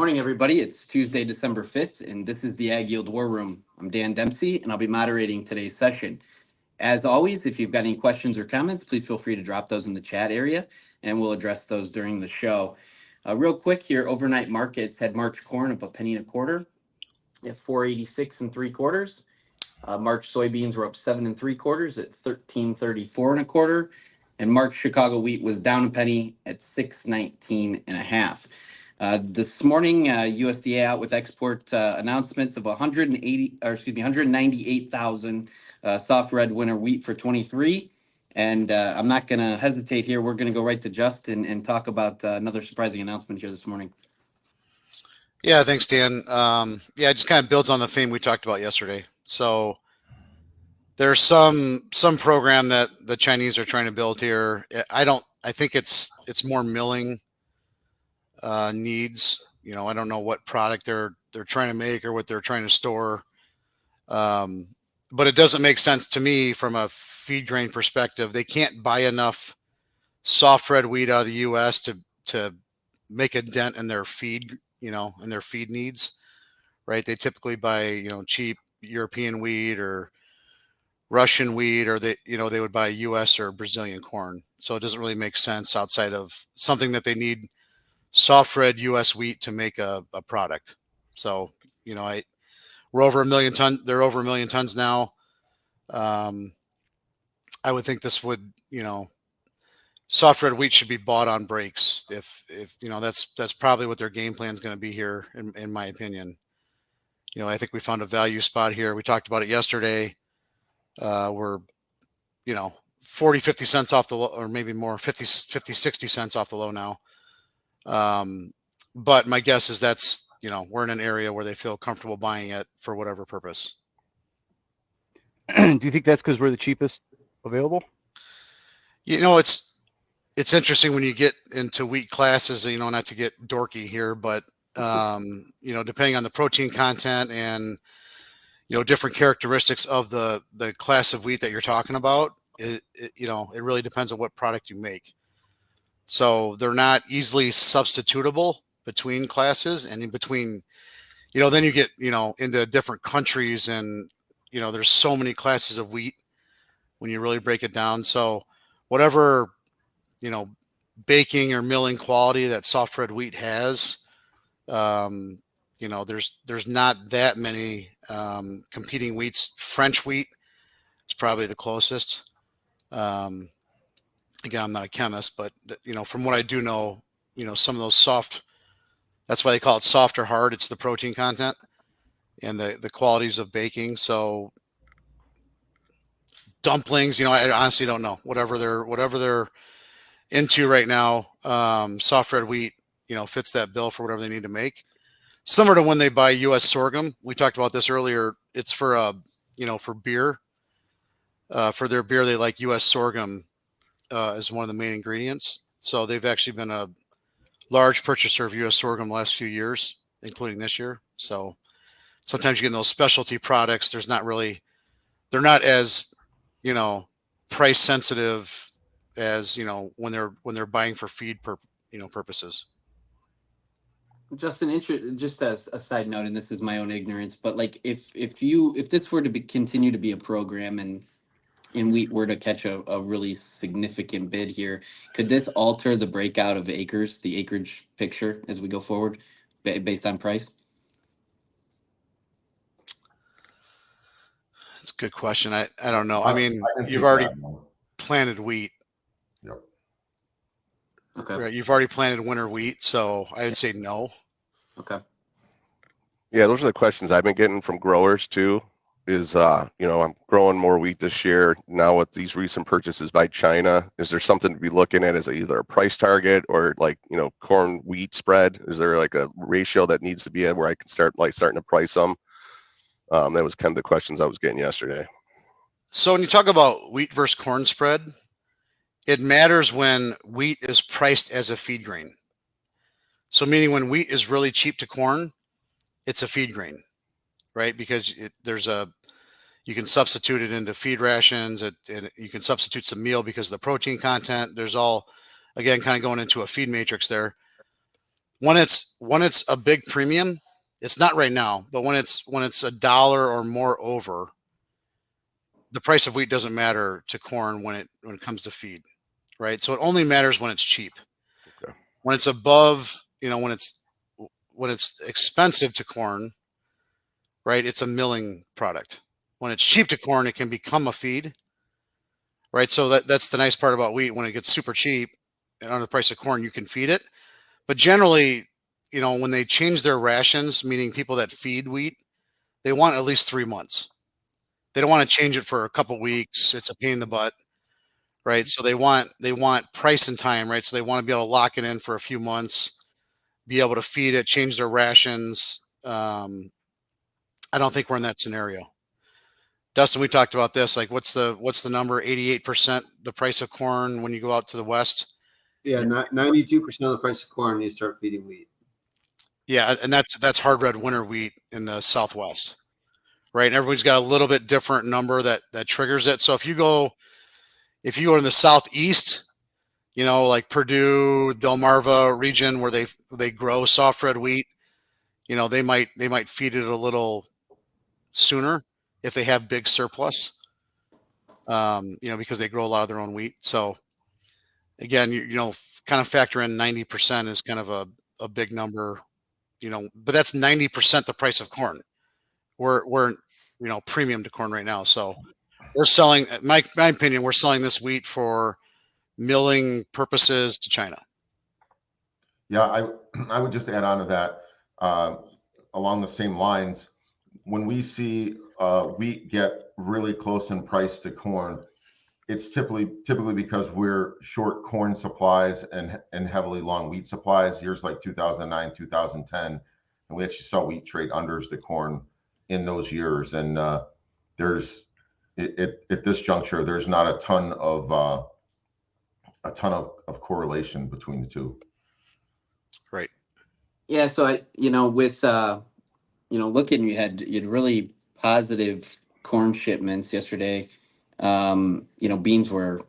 morning, everybody. It's Tuesday, December 5th, and this is the AgYield War Room. I'm Dan Dempsey, and I'll be moderating today's session. As always, if you've got any questions or comments, please feel free to drop those in the chat area, and we'll address those during the show. Real quick here, overnight markets had March corn up a penny and a quarter at 486 and 3/4. March soybeans were up 7 3/4 at 1334 and a quarter, and March Chicago wheat was down a penny at 619 and a half. This morning, USDA out with export announcements of 198,000 soft red winter wheat for 23. And I'm not going to hesitate here. We're going to go right to Justin and talk about another surprising announcement here this morning. Yeah, thanks, Dan. It just kind of builds on the theme we talked about yesterday. So there's some program that the Chinese are trying to build here. I think it's more milling needs. I don't know what product they're trying to make or what they're trying to store. But it doesn't make sense to me from a feed grain perspective. They can't buy enough soft red wheat out of the U.S. to make a dent in their feed, in their feed needs, right? They typically buy, cheap European wheat or Russian wheat, or they would buy U.S. or Brazilian corn. So it doesn't really make sense outside of something that they need soft red U.S. wheat to make a product. So, we're over 1 million tons. They're over 1 million tons now. I would think this would, soft red wheat should be bought on breaks. If that's probably what their game plan is going to be here, in my opinion. I think we found a value spot here. We talked about it yesterday. We're, 40, 50 cents off the low, or maybe more, 50, 60 cents off the low now. But my guess is that's, we're in an area where they feel comfortable buying it for whatever purpose. Do you think that's because we're the cheapest available? It's interesting when you get into wheat classes, not to get dorky here, but, depending on the protein content and, different characteristics of the class of wheat that you're talking about, it really depends on what product you make. So they're not easily substitutable between classes, and in between, then you get, into different countries, and, there's so many classes of wheat when you really break it down. So whatever, baking or milling quality that soft red wheat has, there's not that many competing wheats. French wheat is probably the closest. Again, I'm not a chemist, but from what I do know, some of those soft, that's why they call it soft or hard. It's the protein content and the qualities of baking. So dumplings, I honestly don't know. Whatever they're into right now, soft red wheat, fits that bill for whatever they need to make. Similar to when they buy U.S. sorghum. We talked about this earlier. It's for for beer. For their beer, they like U.S. sorghum as one of the main ingredients. So they've actually been a large purchaser of U.S. sorghum the last few years, including this year. So sometimes you get in those specialty products. They're not as, price sensitive as, when they're buying for feed purposes. Justin, just as a side note, and this is my own ignorance, but like if this were to continue to be a program and wheat were to catch a really significant bid here, could this alter the breakout of acres, the acreage picture as we go forward based on price? That's a good question. I don't know. I mean, you've already planted wheat. Yep. Okay. Right. You've already planted winter wheat, so I would say no. Okay. Yeah, those are the questions I've been getting from growers too. Is I'm growing more wheat this year now with these recent purchases by China. Is there something to be looking at as either a price target or like corn wheat spread? Is there like a ratio that needs to be at where I can starting to price them? That was kind of the questions I was getting yesterday. So when you talk about wheat versus corn spread, it matters when wheat is priced as a feed grain. So meaning when wheat is really cheap to corn, it's a feed grain, right? Because you can substitute it into feed rations. You can substitute some meal because of the protein content. There's all, again, kind of going into a feed matrix there. when it's a big premium, it's not right now, but when it's $1 or more over, the price of wheat doesn't matter to corn when it comes to feed, right? So it only matters when it's cheap. Okay. When it's above, when it's expensive to corn, right? It's a milling product. When it's cheap to corn, it can become a feed, right? So that's the nice part about wheat. When it gets super cheap and on the price of corn, you can feed it. But generally, when they change their rations, meaning people that feed wheat, they want at least 3 months. They don't want to change it for a couple weeks. It's a pain in the butt, right? So they want price and time, right? So they want to be able to lock it in for a few months, be able to feed it, change their rations. I don't think we're in that scenario. Dustin, we talked about this. Like, what's the number? 88% the price of corn when you go out to the west. Yeah, 92% of the price of corn when you start feeding wheat. Yeah, and that's hard red winter wheat in the Southwest, right? And everybody's got a little bit different number that triggers it. So if you go in the Southeast, like Purdue, Delmarva region where they grow soft red wheat, they might feed it a little sooner if they have big surplus, because they grow a lot of their own wheat. So again, kind of factor in 90% is kind of a big number, but that's 90% the price of corn. We're premium to corn right now. So we're selling, my opinion, we're selling this wheat for milling purposes to China. Yeah, I would just add on to that, along the same lines. When we see wheat get really close in price to corn, it's typically because we're short corn supplies and heavily long wheat supplies. Years like 2009, 2010, and we actually saw wheat trade unders the corn in those years. And there's at this juncture, there's not a ton of correlation between the two. Right. Yeah. So with looking, you had really positive corn shipments yesterday. Beans were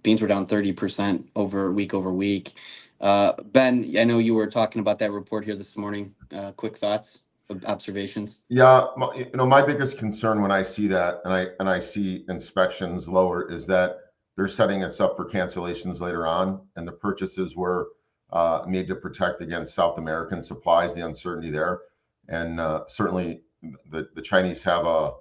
down 30% over week. Ben, I know you were talking about that report here this morning. Quick thoughts, observations. Yeah, my biggest concern when I see that and I see inspections lower is that they're setting us up for cancellations later on, and the purchases were made to protect against South American supplies, the uncertainty there, and certainly the Chinese have a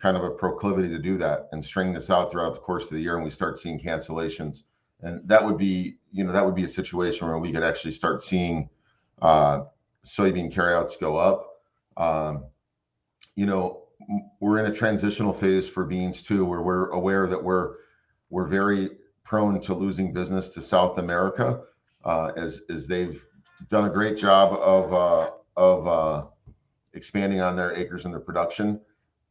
kind of a proclivity to do that and string this out throughout the course of the year, and we start seeing cancellations, and that would be a situation where we could actually start seeing soybean carryouts go up. We're in a transitional phase for beans too, where we're aware that we're very prone to losing business to South America, as they've done a great job of expanding on their acres and their production,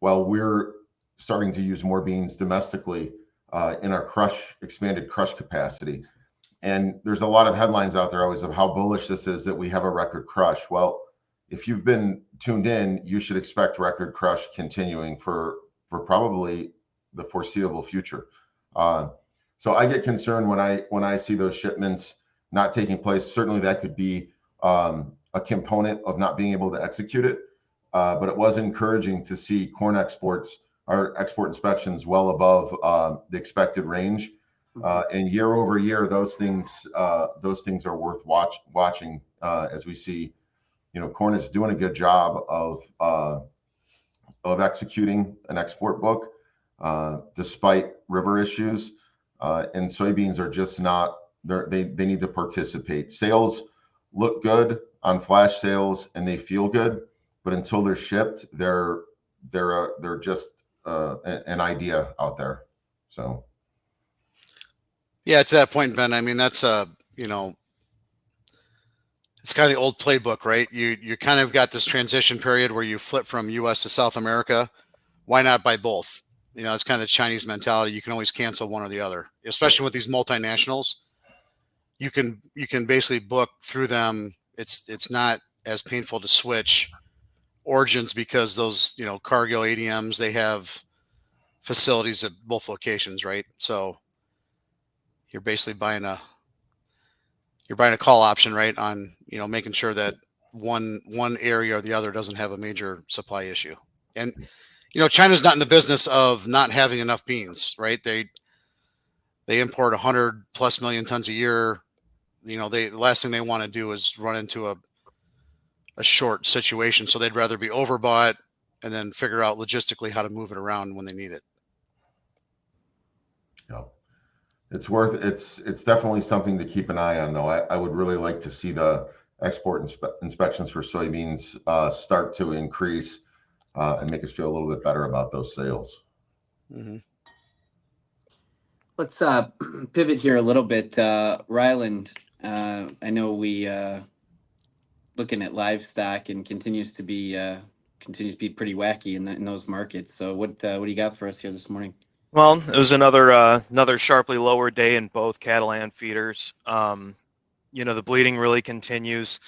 while we're starting to use more beans domestically in our expanded crush capacity. And there's a lot of headlines out there always of how bullish this is that we have a record crush. Well, if you've been tuned in, you should expect record crush continuing for probably the foreseeable future. So I get concerned when I see those shipments not taking place. Certainly that could be a component of not being able to execute it. But it was encouraging to see corn exports, our export inspections, well above the expected range. And year over year, those things are worth watching as we see. Corn is doing a good job of executing an export book despite river issues, and soybeans are just not. They need to participate. Sales look good on flash sales, and they feel good, but until they're shipped, they're just an idea out there. So. Yeah, to that point, Ben. I mean, that's it's kind of the old playbook, right? You kind of got this transition period where you flip from U.S. to South America. Why not buy both? It's kind of the Chinese mentality. You can always cancel one or the other, especially with these multinationals. You can basically book through them. It's not as painful to switch origins because those Cargill ADMs, they have facilities at both locations, right? So you're basically buying you're buying a call option, right? On, making sure that one area or the other doesn't have a major supply issue. And, China's not in the business of not having enough beans, right? They import 100+ million tons a year. The last thing they want to do is run into a short situation. So they'd rather be overbought and then figure out logistically how to move it around when they need it. Yeah. It's definitely something to keep an eye on, though. I would really like to see the export inspections for soybeans start to increase and make us feel a little bit better about those sales. Mm-hmm. Let's pivot here a little bit. Ryland, I know we looking at livestock and continues to be pretty wacky in those markets. So what do you got for us here this morning? Well, it was another sharply lower day in both cattle and feeders. The bleeding really continues.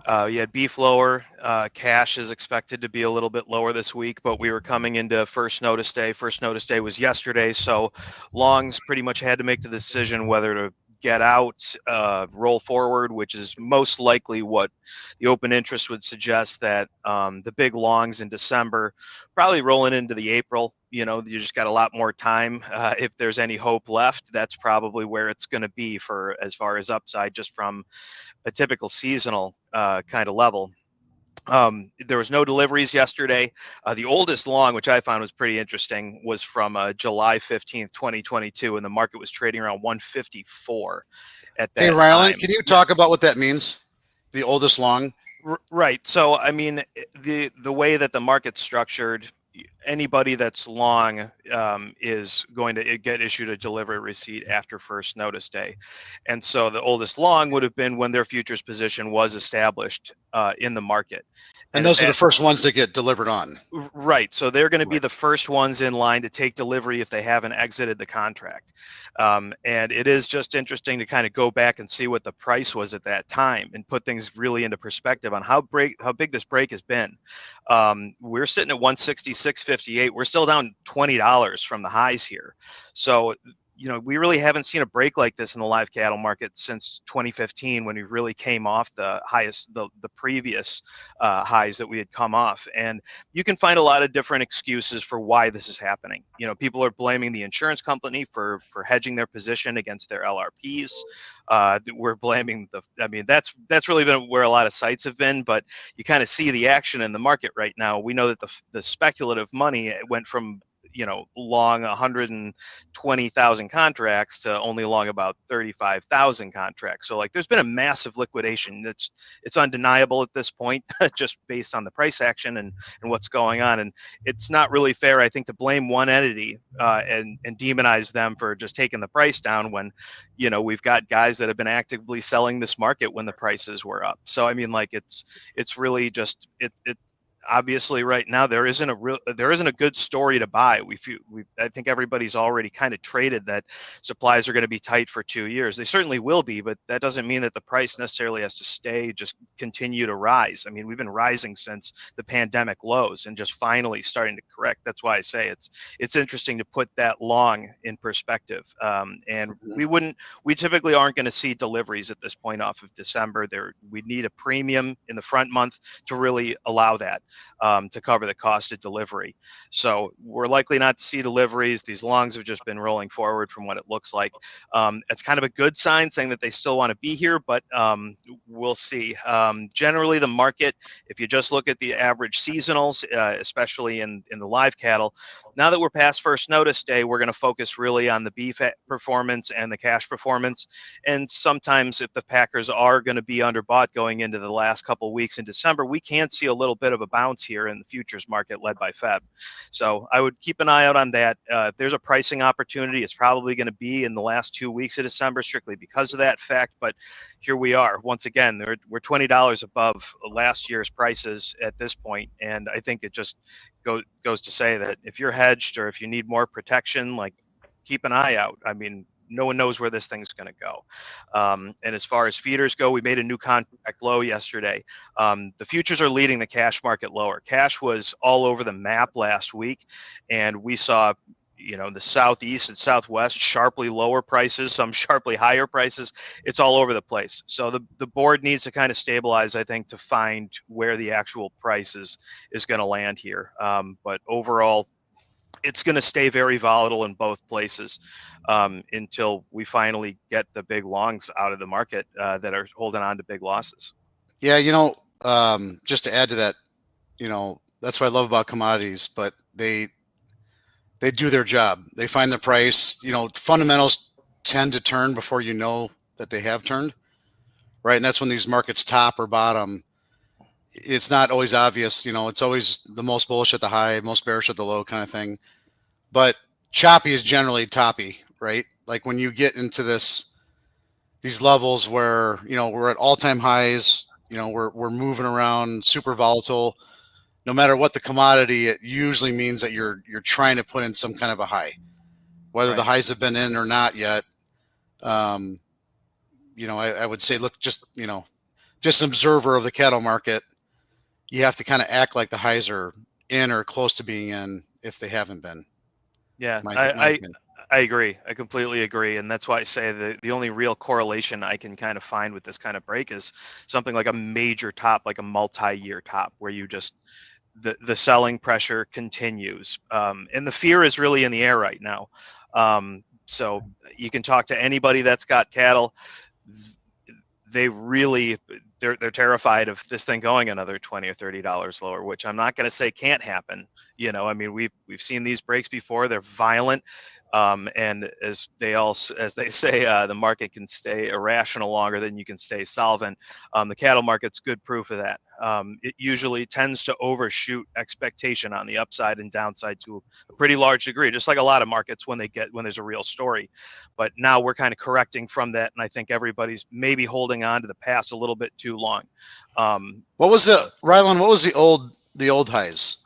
You had beef lower. Cash is expected to be a little bit lower this week, but we were coming into first notice day. First notice day was yesterday, so longs pretty much had to make the decision whether to get out, roll forward, which is most likely what the open interest would suggest, that the big longs in December probably rolling into the April. You just got a lot more time. If there's any hope left, that's probably where it's going to be for as far as upside, just from a typical seasonal kind of level. There was no deliveries yesterday. The oldest long, which I found was pretty interesting, was from July 15th, 2022, and the market was trading around 154 at that Hey, Ryland, time. can you talk about what that means? The oldest long? Right. So, I mean, the way that the market's structured, anybody that's long is going to get issued a delivery receipt after first notice day. And so the oldest long would have been when their futures position was established in the market. And those are the first ones that get delivered on. Right. So they're going to be the first ones in line to take delivery if they haven't exited the contract. And it is just interesting to kind of go back and see what the price was at that time and put things really into perspective on how big this break has been. We're sitting at 166.58. We're still down $20 from the highs here. So, we really haven't seen a break like this in the live cattle market since 2015, when we really came off the highest, the previous highs that we had come off. And you can find a lot of different excuses for why this is happening. People are blaming the insurance company for hedging their position against their LRPs. We're blaming that's really been where a lot of sites have been, but you kind of see the action in the market right now. We know that the speculative money went from long 120,000 contracts to only long about 35,000 contracts. So there's been a massive liquidation. It's undeniable at this point, just based on the price action and what's going on. And it's not really fair, I think, to blame one entity and demonize them for just taking the price down when, we've got guys that have been actively selling this market when the prices were up. So, I mean, it's really just, obviously right now there isn't a good story to buy. I think everybody's already kind of traded that supplies are going to be tight for 2 years. They certainly will be, but that doesn't mean that the price necessarily has to just continue to rise. I mean, we've been rising since the pandemic lows and just finally starting to correct. That's why I say it's interesting to put that long in perspective. And we typically aren't going to see deliveries at this point off of December. We need a premium in the front month to really allow that. To cover the cost of delivery. So we're likely not to see deliveries. These longs have just been rolling forward from what it looks like. It's kind of a good sign, saying that they still want to be here, but we'll see. Generally, the market, if you just look at the average seasonals, especially in the live cattle, now that we're past first notice day, we're going to focus really on the beef performance and the cash performance. And sometimes if the packers are going to be underbought going into the last couple of weeks in December, we can see a little bit of a bounce here in the futures market led by Feb. So I would keep an eye out on that. If there's a pricing opportunity, it's probably going to be in the last 2 weeks of December, strictly because of that fact. But here we are. Once again, we're $20 above last year's prices at this point. And I think it just goes to say that if you're hedged or if you need more protection, keep an eye out. I mean, no one knows where this thing's going to go. And as far as feeders go, we made a new contract low yesterday. The futures are leading the cash market lower. Cash was all over the map last week, and we saw the Southeast and Southwest, sharply lower prices, some sharply higher prices. It's all over the place. So the board needs to kind of stabilize, I think, to find where the actual price is going to land here. But overall, it's going to stay very volatile in both places until we finally get the big longs out of the market that are holding on to big losses. Yeah, just to add to that, that's what I love about commodities, but they do their job. They find the price. Fundamentals tend to turn before you know that they have turned, right? And that's when these markets top or bottom. It's not always obvious. It's always the most bullish at the high, most bearish at the low kind of thing. But choppy is generally toppy, right? Like when you get into these levels where, we're at all-time highs, we're moving around, super volatile. No matter what the commodity, it usually means that you're trying to put in some kind of a high, whether the highs have been in or not yet. I would say, look, just an observer of the cattle market, you have to kind of act like the highs are in or close to being in if they haven't been. Yeah, I agree. I completely agree. And that's why I say the only real correlation I can kind of find with this kind of break is something like a major top, like a multi-year top, where you just, the selling pressure continues. And the fear is really in the air right now. So you can talk to anybody that's got cattle. They're terrified of this thing going another $20 or $30 lower, which I'm not going to say can't happen. We've seen these breaks before. They're violent. And as they say, the market can stay irrational longer than you can stay solvent. The cattle market's good proof of that. It usually tends to overshoot expectation on the upside and downside to a pretty large degree, just like a lot of markets when there's a real story. But now we're kind of correcting from that, and I think everybody's maybe holding on to the past a little bit too long. What was Rylan? What was the old highs?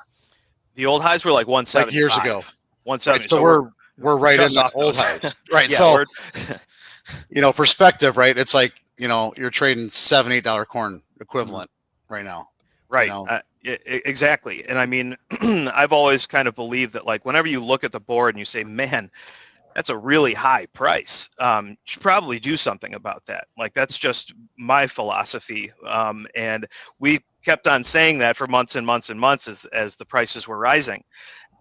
The old highs were like 175 like years ago. 170. Right, so we're right in the old highs. Right. Yeah, so perspective, right? It's like, you're trading $7, $8 corn equivalent right now. Right. Exactly. And I mean, I've always kind of believed that, like, whenever you look at the board and you say, man, that's a really high price, you should probably do something about that. Like, that's just my philosophy. And we kept on saying that for months and months and months as the prices were rising.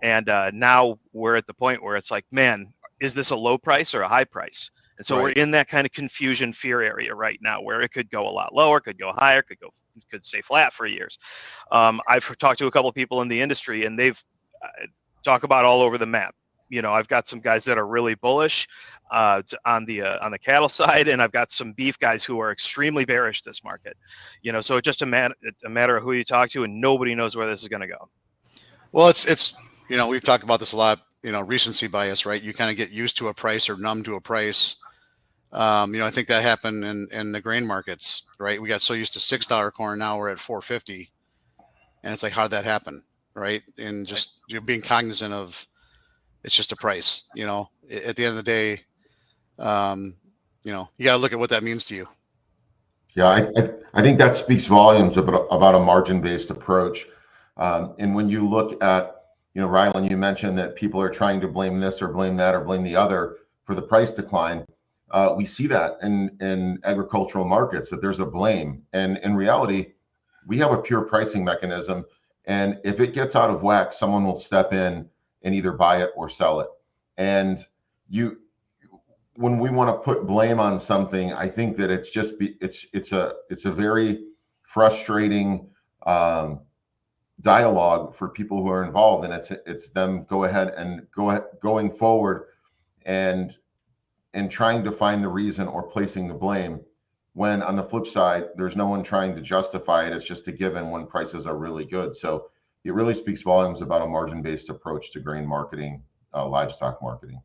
And now we're at the point where it's like, man, is this a low price or a high price? And so we're in that kind of confusion fear area right now, where it could go a lot lower, could go higher, could stay flat for years. I've talked to a couple of people in the industry, and they've talk about all over the map. I've got some guys that are really bullish on the cattle side, and I've got some beef guys who are extremely bearish this market. So it's just a matter of who you talk to, and nobody knows where this is going to go. Well, it's we've talked about this a lot. Recency bias, right? You kind of get used to a price or numb to a price. I think that happened in the grain markets, right? We got so used to $6 corn, now we're at $4.50, and it's like, how did that happen, right? And just being cognizant of, it's just a price. At the end of the day, you got to look at what that means to you. Yeah, I think that speaks volumes about a margin-based approach. And when you look at, Rylan, you mentioned that people are trying to blame this or blame that or blame the other for the price decline. We see that in agricultural markets, that there's a blame. And in reality, we have a pure pricing mechanism. And if it gets out of whack, someone will step in and either buy it or sell it. And when we want to put blame on something, I think that it's a very frustrating dialogue for people who are involved, and it's them going forward and trying to find the reason or placing the blame, when on the flip side, there's no one trying to justify it. It's just a given when prices are really good. So it really speaks volumes about a margin-based approach to grain marketing, livestock marketing.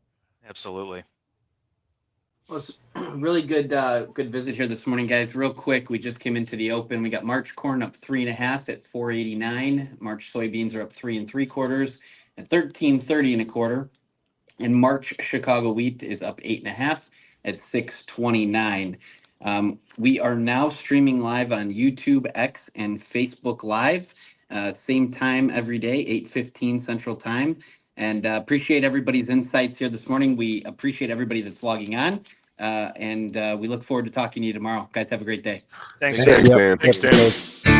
Absolutely. Well, it's really good visit here this morning, guys. Real quick, we just came into the open. We got March corn up 3.5 at 4.89. March soybeans are up 3 3/4 at 13.30 1/4. And March Chicago wheat is up 8.5 at 6.29. We are now streaming live on YouTube, X, and Facebook Live. Same time every day, 8:15 Central Time. And appreciate everybody's insights here this morning. We appreciate everybody that's logging on. And we look forward to talking to you tomorrow. Guys, have a great day. Thanks. Thanks, Yep. Dan. Thanks, Dan.